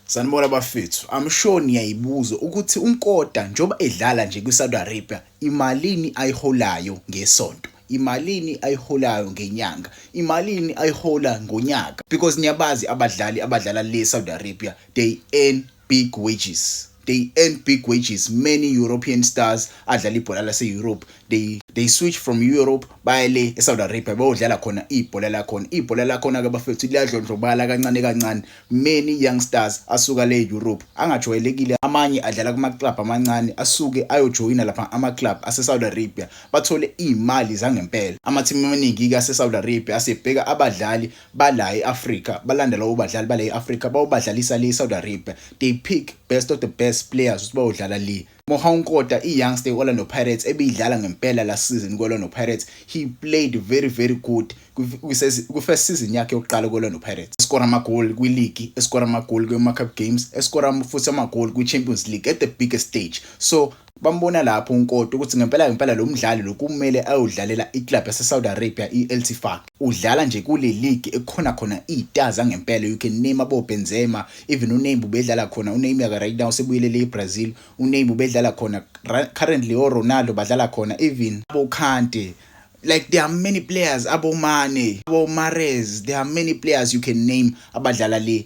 Sanibona bafethu, I'm sure niyayibuza ukuthi uNkota njoba edlala nje kwiSaudi Arabia imalini ayiholayo ngesonto, imalini ayiholayo ngenyanga, imalini ayihola ngonyaka, because niyabazi abadlali abadlala le Saudi Arabia they earn big wages. They earn big wages. Many European stars adlala ibhola lase-Europe. They switch from Europe baye le eSaudi Arabia bayodlala khona ibhola lakhona. Ibhola lakhona ke bafethu liyadlondlobala kancane kancane. Many young stars asuka le Europe angajwayelekile, amanye adlala kuma club amancane asuke ayojoyina lapha ama club ase-Saudi Arabia bathole imali zangempela. Ama-team amaningi ke ase-Saudi Arabia asebheka abadlali bala eAfrica, balandela ubadlali bala eAfrica bawubadlalisa le eSaudi Arabia. They pick best of the best players ukuthi bayodlala le. UNkota i-youngster Orlando Pirates ebidlala ngempela last season Orlando Pirates, he played very good kwi-first season yakhe yokuqala Orlando Pirates. Score ama-goal kwi-league, score ama-goal kwi-Cup games, score futhi ama-goal kwi-Champions League at the biggest stage. So bambona lapho uNkota ukuthi ngempela lo mdlali lokumele ayodlalela iclub yase-Saudi Arabia i-Al-Tifaq. Udlala nje kule league ekhona khona i-stars ngempela. You can name abo Benzema, even uNeymar bedlala khona, uNeymar right now sebuyelele eBrazil, uNeymar bedlala khona currently, Ronaldo badlala khona, even abo Kante. Like there are many players, abo Mane, abo Mahrez, there are many players you can name abadlala le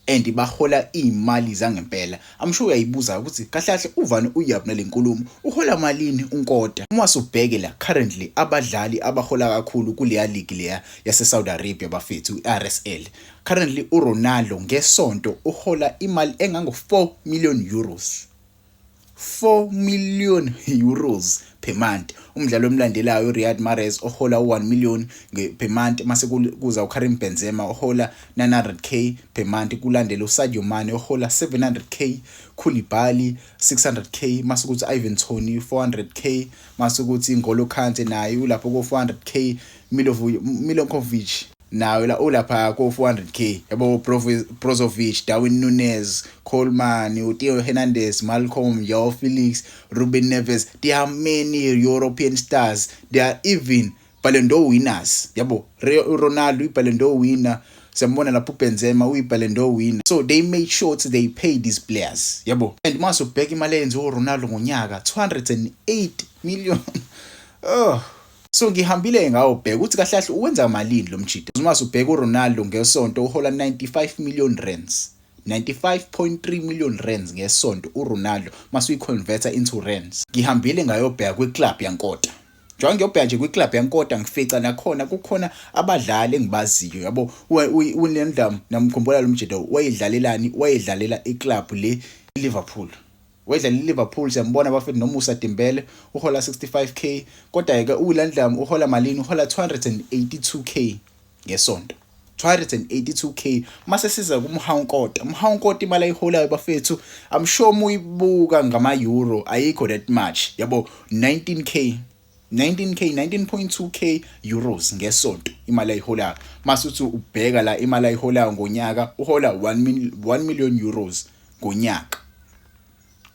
and bahola imali zangempela. I'm sure uyayibuza ukuthi kahle uvani uyaphi nalenkulumo, uhola malini uNkota? Uma subheke la currently abadlali abahola kakhulu kule league leya yase Saudi Arabia bafethu RSL, currently uRonaldo ngesonto uhola imali engango 4 million euros. 4 million euros per month. Umdlali omlandelayo uRiyad Mahrez ohola 1 million per month, mase kuza uKarim Benzema ohola 900k per month, kulandela uSadio Mane ohola 700k, Koulibaly 600k, mase kuthi Ivan Toney 400k, mase kuthi N'Golo Kante naye ulapho ko 400k, Milinkovic nawe la ulapha ko 400k, yabo Brozovic, Darwin Núñez, Coleman, Theo Hernandez, Malcolm, Joao Felix, Ruben Neves. There are many European stars. There are even Ballon d'Or winners. Yabo Ronaldo Ballon d'Or winner, siyambona lapho Benzema Ballon d'Or winner. So they made sure they pay these players. Yabo. And mase ubheka imali enze uRonaldo ngonyaka 208 million. So ngihambile ngawo bheka ukuthi kahle uwenza malini lo mjida. Uma ubheka uRonaldo ngesonto uhola 95 million rands. 95.3 million rands ngesonto uRonaldo mase uyiconverta into rands. Ngihambile ngayobheka kwiclub yaNkota. Njengoba ngiyobheka nje kwiclub yaNkota ngifica nakhona kukhona abadlali engibaziyo. Yabo uNendam namkhumbula lo mjida wayedlalela iclub le Liverpool. Wedlala iLiverpool siyambona bafethu noMusa Dembele uhola 65k, kodwa ke uLandlam uhola malini, uhola 282k ngesonto. 282k. Mase siza kuMhankota. Umhankota imali ayiholayo bafethu, I'm sure muyibuka ngama euro ayikho that much. Yabo 19.2k euros ngesonto imali ayiholayo. Mase uthi ubheka la imali ayiholayo ngonyaka uhola 1 million euros ngonyaka.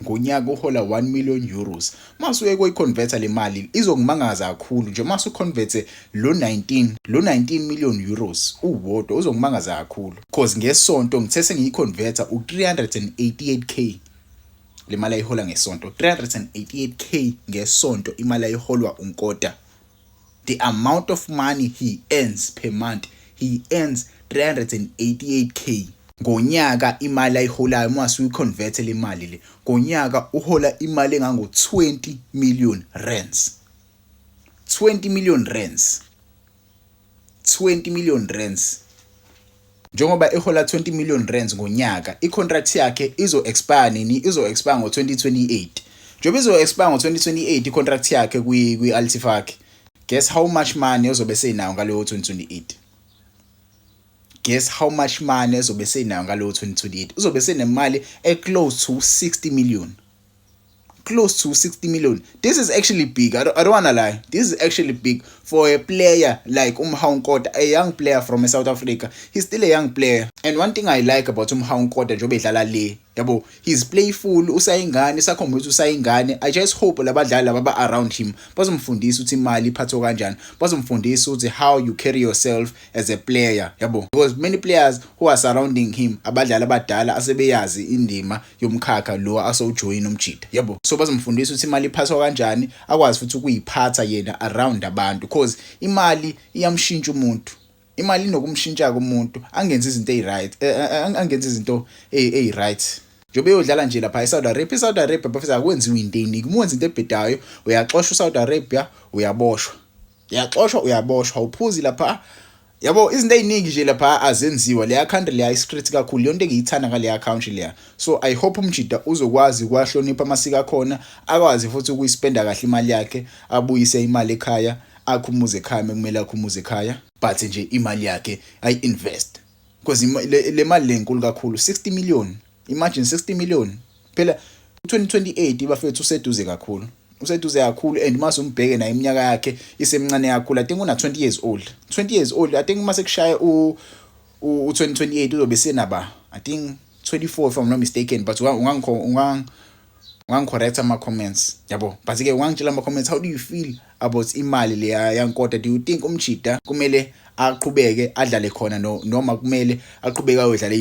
Ngonyaka uhola 1 million euros. Mase uye koyiconverta le mali izokumangaza kakhulu nje. Mase uconverte lo 19 million euros uwodwa uzokumangaza kakhulu, because ngesonto ngithe sengiyiconverta u388k le mali ayihola ngesonto. 388k ngesonto imali ayiholwa uNkota. The amount of money he earns per month, he earns 388k. Ngonyaka imali ayiholayo mase uyiconverte le mali le, ngonyaka uhola imali engango 20 million rands. 20 million rands. 20 million rands. Njengoba ehola 20 million rands ngonyaka, icontract yakhe izo-expire nini? Izo-expire ngo-2028. Njengoba izo-expire ngo-2028 icontract yakhe kwi-Al-Tifaq. Guess how much money ozobe senayo ngaleyo 2028? Guess how much money ezobe senayo ngalo 2028? Uzobe senemali close to 60 million. Close to 60 million. This is actually big. I don't want to lie. This is actually big for a player like Nkota, a young player from South Africa. He's still a young player. And one thing I like about Nkota njobe edlala le yabo. He's playful, usayingane, sakhombisa ukuthi usayingane. I just hope labadlali laba around him bazomfundisa ukuthi imali iphathwa kanjani, bazomfundisa ukuthi how you carry yourself as a player, yabo, because many players who are surrounding him abadlali abadala asebeyazi indima yomkhakha lo asowujoyina umjida, yabo. So bazomfundisa ukuthi imali iphathwa kanjani, akwazi futhi ukuyiphatha yena around abantu, because imali iyamshintsha umuntu. Imali inokumshintsha kumuntu, angenza izinto eziright, angenza izinto eziright. Njobe uyodlala nje lapha eSaudi Arabia, eSaudi Arabia bafisa akwenziwe into eningi. Uma wenza into ebhedayo, uyaxoshwa eSaudi Arabia, uyaboshwa. Uyaxoshwa, uyaboshwa, awuphuzi lapha. Yabo, izinto eziningi nje lapha azenziwa. Leya country leya istrict kakhulu, yonke ngiyithanda ngaleya country leya. So I hope umjida uzokwazi ukwahlonipha amasiko akhona, akwazi futhi ukuyispenda kahle imali yakhe, abuyise imali ekhaya, akhumuze ekhaya kumele akhumuze ekhaya, but nje imali yakhe ayi-invest. Because le mali lenkulu kakhulu, 60 million. Imagine 60 million. Phela 2028 bafethu useduze kakhulu. Useduze kakhulu, and mase umbheke na iminyaka yakhe isemncane kakhulu. I think una 20 years old. 20 years old. I think mase kushaya u 2028 uzobe senaba, I think 24 if I'm not mistaken, but correct ama comments, yabo. But ke ungangitshela ama comments, how do you feel about imali le yankota? Do you think umjida kumele aqhubeke adlale khona noma kumele aqhubeke ayodlala